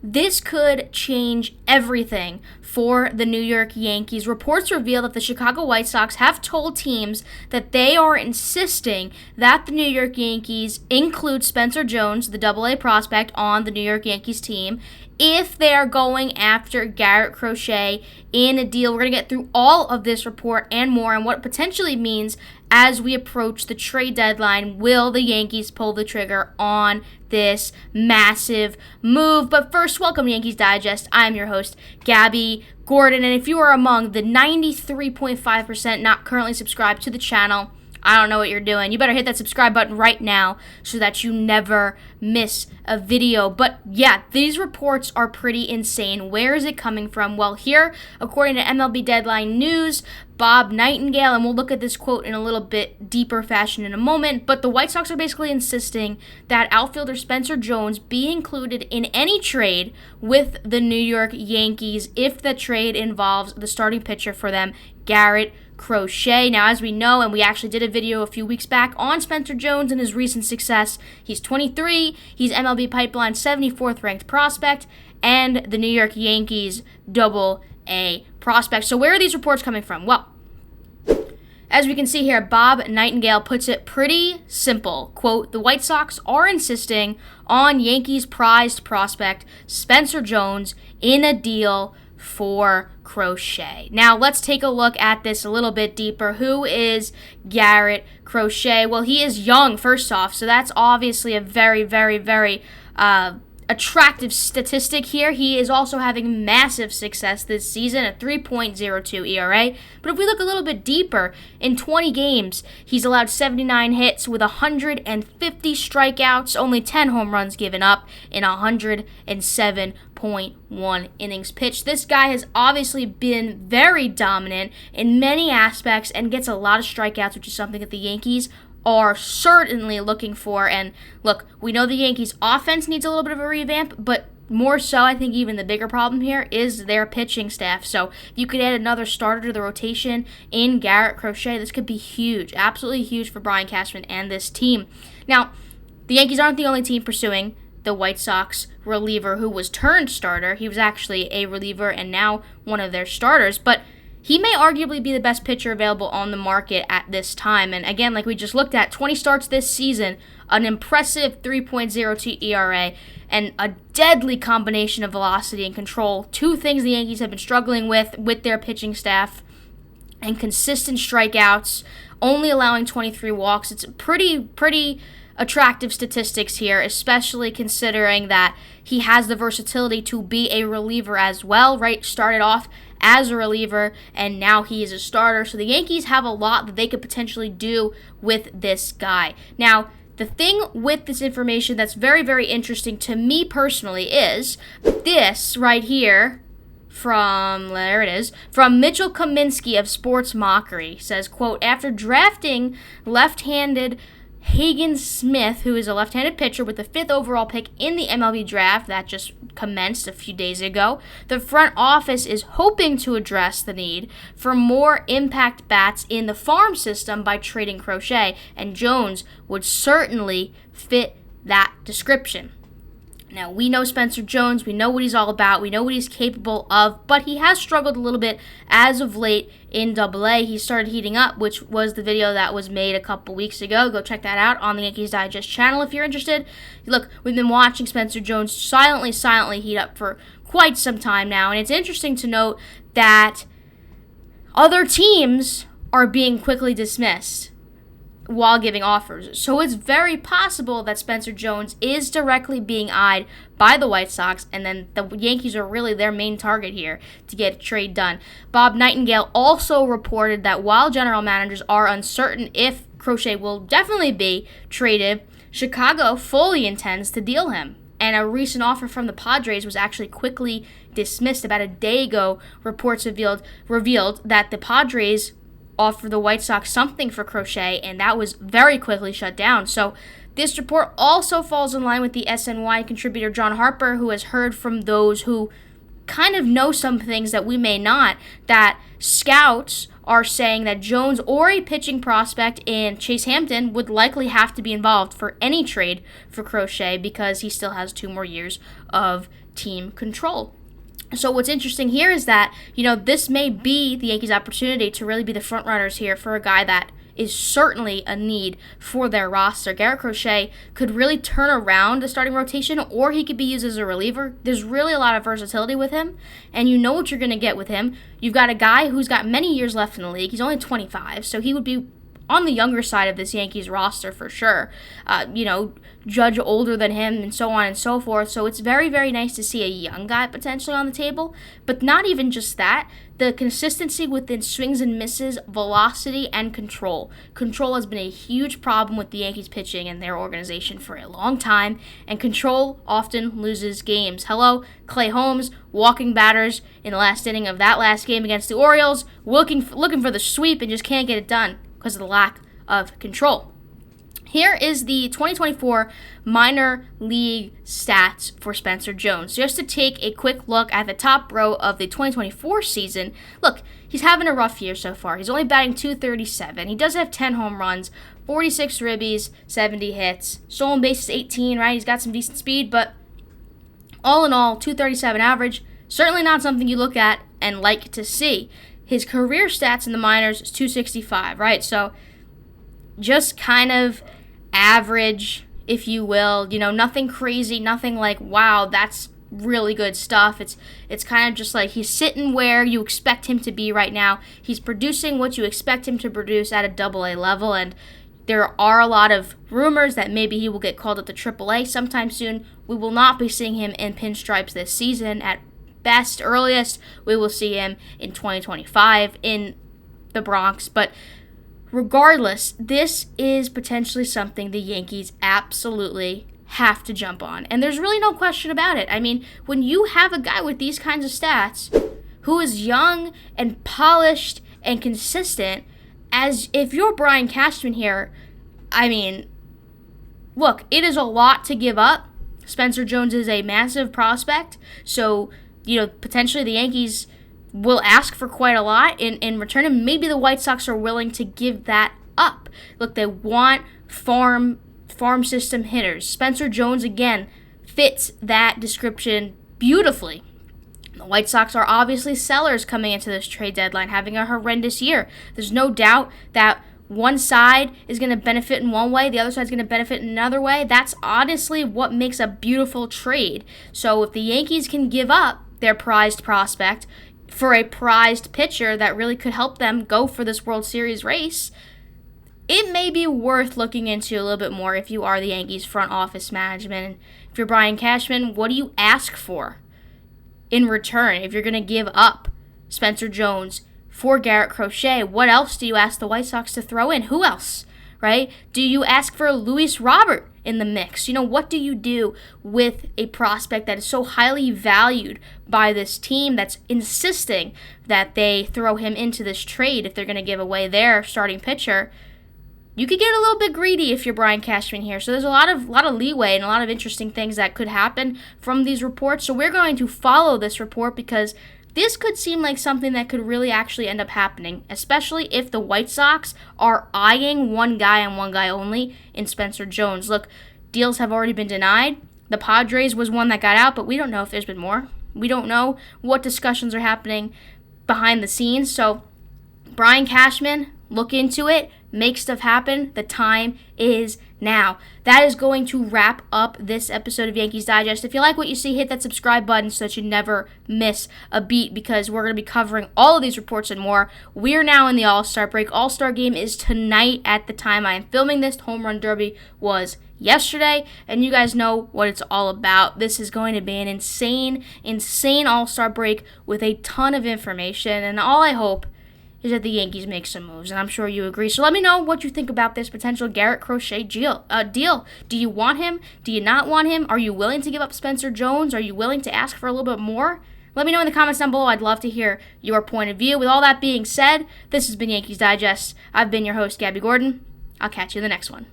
this could change everything for the New York Yankees. Reports reveal that the Chicago White Sox have told teams that they are insisting that the New York Yankees include Spencer Jones, the AA prospect, on the New York Yankees team if they are going after Garrett Crochet in a deal. We're going to get through all of this report and more, and what it potentially means as we approach the trade deadline. Will the Yankees pull the trigger on this massive move? But first, welcome to Yankees Digest. I'm your host, Gabby Gordon, and if you are among the 93.5% not currently subscribed to the channel, I don't know what you're doing. You better hit that subscribe button right now so that you never miss a video. But yeah, these reports are pretty insane. Where is it coming from? Well, here, according to MLB Deadline News, Bob Nightengale, and we'll look at this quote in a little bit deeper fashion in a moment, but the White Sox are basically insisting that outfielder Spencer Jones be included in any trade with the New York Yankees if the trade involves the starting pitcher for them, Garrett Crochet. Now, as we know, and we actually did a video a few weeks back on Spencer Jones and his recent success, he's 23, he's MLB Pipeline's 74th ranked prospect, and the New York Yankees AA prospect. So where are these reports coming from? Well, as we can see here, Bob Nightengale puts it pretty simple. Quote, the White Sox are insisting on Yankees prized prospect Spencer Jones in a deal for Crochet. Now, let's take a look at this a little bit deeper. Who is Garrett Crochet? Well, he is young, first off, so that's obviously a very, very, very attractive statistic here. He is also having massive success this season, a 3.02 ERA. But if we look a little bit deeper, in 20 games, he's allowed 79 hits with 150 strikeouts, only 10 home runs given up in 107.1 innings pitched. This guy has obviously been very dominant in many aspects and gets a lot of strikeouts, which is something that the Yankees are certainly looking for. And look, we know the Yankees offense needs a little bit of a revamp, but more so, I think even the bigger problem here is their pitching staff. So if you could add another starter to the rotation in Garrett Crochet, this could be huge, absolutely huge for Brian Cashman and this team. Now, the Yankees aren't the only team pursuing the White Sox reliever who was turned starter. He was actually a reliever and now one of their starters, but he may arguably be the best pitcher available on the market at this time. And again, like we just looked at, 20 starts this season, an impressive 3.02 ERA, and a deadly combination of velocity and control. Two things the Yankees have been struggling with their pitching staff, and consistent strikeouts, only allowing 23 walks. It's pretty attractive statistics here, especially considering that he has the versatility to be a reliever as well, right? Started off as a reliever, and now he is a starter. So the Yankees have a lot that they could potentially do with this guy. Now, the thing with this information that's very, very interesting to me personally is this right here from Mitchell Kaminsky of Sports Mockery. Says, quote, after drafting left-handed Hagen Smith, who is a left-handed pitcher with the 5th overall pick in the MLB draft that just commenced a few days ago, the front office is hoping to address the need for more impact bats in the farm system by trading Crochet, and Jones would certainly fit that description. Now, we know Spencer Jones, we know what he's all about, we know what he's capable of, but he has struggled a little bit as of late in AA. He started heating up, which was the video that was made a couple weeks ago. Go check that out on the Yankees Digest channel if you're interested. Look, we've been watching Spencer Jones silently heat up for quite some time now, and it's interesting to note that other teams are being quickly dismissed while giving offers. So it's very possible that Spencer Jones is directly being eyed by the White Sox, and then the Yankees are really their main target here to get a trade done. Bob Nightengale also reported that while general managers are uncertain if Crochet will definitely be traded, Chicago fully intends to deal him. And a recent offer from the Padres was actually quickly dismissed. About a day ago, reports revealed that the Padres offer the White Sox something for Crochet, and that was very quickly shut down. So this report also falls in line with the SNY contributor John Harper, who has heard from those who kind of know some things that we may not, that scouts are saying that Jones or a pitching prospect in Chase Hampton would likely have to be involved for any trade for Crochet because he still has 2 more years of team control. So what's interesting here is that, this may be the Yankees' opportunity to really be the front runners here for a guy that is certainly a need for their roster. Garrett Crochet could really turn around the starting rotation, or he could be used as a reliever. There's really a lot of versatility with him, and you know what you're going to get with him. You've got a guy who's got many years left in the league. He's only 25, so he would be on the younger side of this Yankees roster for sure. Judge older than him and so on and so forth. So it's very, very nice to see a young guy potentially on the table. But not even just that. The consistency within swings and misses, velocity, and control. Control has been a huge problem with the Yankees pitching and their organization for a long time. And control often loses games. Hello, Clay Holmes walking batters in the last inning of that last game against the Orioles, looking for the sweep and just can't get it done because of the lack of control. Here is the 2024 minor league stats for Spencer Jones. Just to take a quick look at the top row of the 2024 season, look, he's having a rough year so far. He's only batting .237. He does have 10 home runs, 46 ribbies, 70 hits. Stolen bases 18, right? He's got some decent speed, but all in all, .237 average. Certainly not something you look at and like to see. His career stats in the minors is .265, right? So just kind of average, if you will, nothing crazy, nothing like, wow, that's really good stuff. It's kind of just like he's sitting where you expect him to be right now. He's producing what you expect him to produce at a AA level, and there are a lot of rumors that maybe he will get called up to AAA sometime soon. We will not be seeing him in pinstripes this season. At best, earliest, we will see him in 2025 in the Bronx, but regardless, this is potentially something the Yankees absolutely have to jump on. And there's really no question about it. I mean, when you have a guy with these kinds of stats who is young and polished and consistent, as if you're Brian Cashman here, I mean, look, it is a lot to give up. Spencer Jones is a massive prospect, so, potentially the Yankees will ask for quite a lot in return, and maybe the White Sox are willing to give that up. Look, they want farm system hitters. Spencer Jones, again, fits that description beautifully. The White Sox are obviously sellers coming into this trade deadline, having a horrendous year. There's no doubt that one side is going to benefit in one way, the other side is going to benefit in another way. That's honestly what makes a beautiful trade. So if the Yankees can give up their prized prospect for a prized pitcher that really could help them go for this World Series race, it may be worth looking into a little bit more if you are the Yankees front office management. If you're Brian Cashman, what do you ask for in return if you're going to give up Spencer Jones for Garrett Crochet? What else do you ask the White Sox to throw in? Who else, right? Do you ask for Luis Robert in the mix? What do you do with a prospect that is so highly valued by this team that's insisting that they throw him into this trade if they're going to give away their starting pitcher? You could get a little bit greedy if you're Brian Cashman here. So there's a lot of leeway and a lot of interesting things that could happen from these reports. So we're going to follow this report because this could seem like something that could really actually end up happening, especially if the White Sox are eyeing one guy and one guy only in Spencer Jones. Look, deals have already been denied. The Padres was one that got out, but we don't know if there's been more. We don't know what discussions are happening behind the scenes. So Brian Cashman, look into it, make stuff happen. The time is now. That is going to wrap up this episode of Yankees Digest. If you like what you see, hit that subscribe button so that you never miss a beat, because we're going to be covering all of these reports and more. We are now in the All-Star break. All-Star game is tonight at the time I am filming this. Home Run Derby was yesterday, and you guys know what it's all about. This is going to be an insane All-Star break with a ton of information, and all I hope is that the Yankees make some moves, and I'm sure you agree. So let me know what you think about this potential Garrett Crochet deal. Do you want him? Do you not want him? Are you willing to give up Spencer Jones? Are you willing to ask for a little bit more? Let me know in the comments down below. I'd love to hear your point of view. With all that being said, this has been Yankees Digest. I've been your host, Gabby Gordon. I'll catch you in the next one.